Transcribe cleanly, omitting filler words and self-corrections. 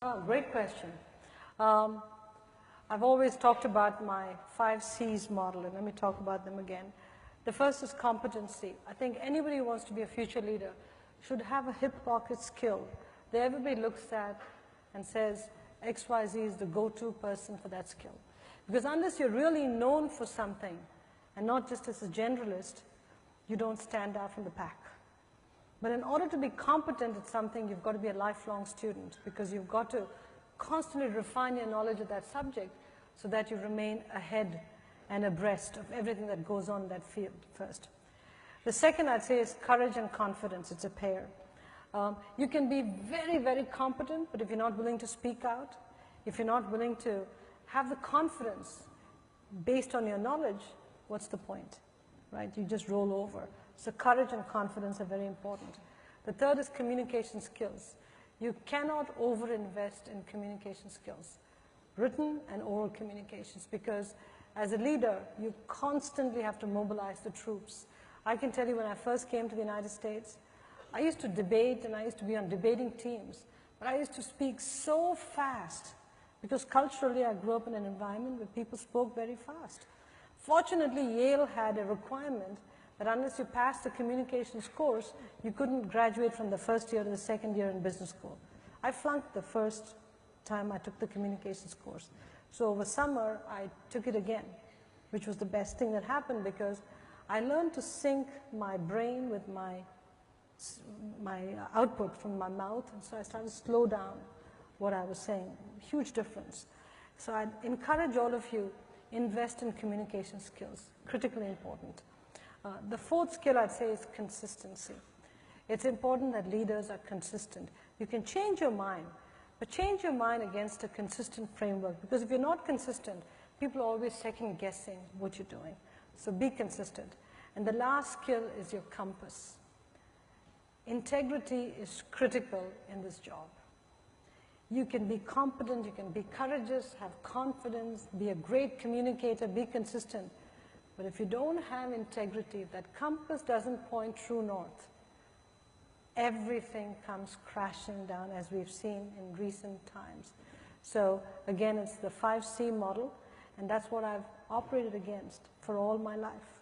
Great question. Um, I've always talked about my 5 C's model, and let me talk about them again. The first is competency. I think anybody who wants to be a future leader should have a hip pocket skill that everybody looks at and says, XYZ is the go-to person for that skill. Because unless you're really known for something, and not just as a generalist, you don't stand out from the pack. But in order to be competent at something, you've got to be a lifelong student, because you've got to constantly refine your knowledge of that subject so that you remain ahead and abreast of everything that goes on in that field first. The second, I'd say, is courage and confidence. It's a pair. You can be very, very competent, but if you're not willing to speak out, if you're not willing to have the confidence based on your knowledge, what's the point, right? You just roll over. So courage and confidence are very important. The third is communication skills. You cannot overinvest in communication skills, written and oral communications, because as a leader, you constantly have to mobilize the troops. I can tell you when I first came to the United States, I used to debate and I used to be on debating teams, but I used to speak so fast because culturally I grew up in an environment where people spoke very fast. Fortunately, Yale had a requirement that unless you passed the communications course, you couldn't graduate from the first year to the second year in business school. I flunked the first time I took the communications course. So over summer, I took it again, which was the best thing that happened because I learned to sync my brain with my output from my mouth, and so I started to slow down what I was saying. Huge difference. So I'd encourage all of you, invest in communication skills, critically important. The fourth skill I'd say is consistency. It's important that leaders are consistent. You can change your mind, but change your mind against a consistent framework, because if you're not consistent, people are always second guessing what you're doing. So be consistent. And the last skill is your compass. Integrity is critical in this job. You can be competent, you can be courageous, have confidence, be a great communicator, be consistent. But if you don't have integrity, if that compass doesn't point true north, everything comes crashing down, as we've seen in recent times. So again, it's the 5C model, and that's what I've operated against for all my life.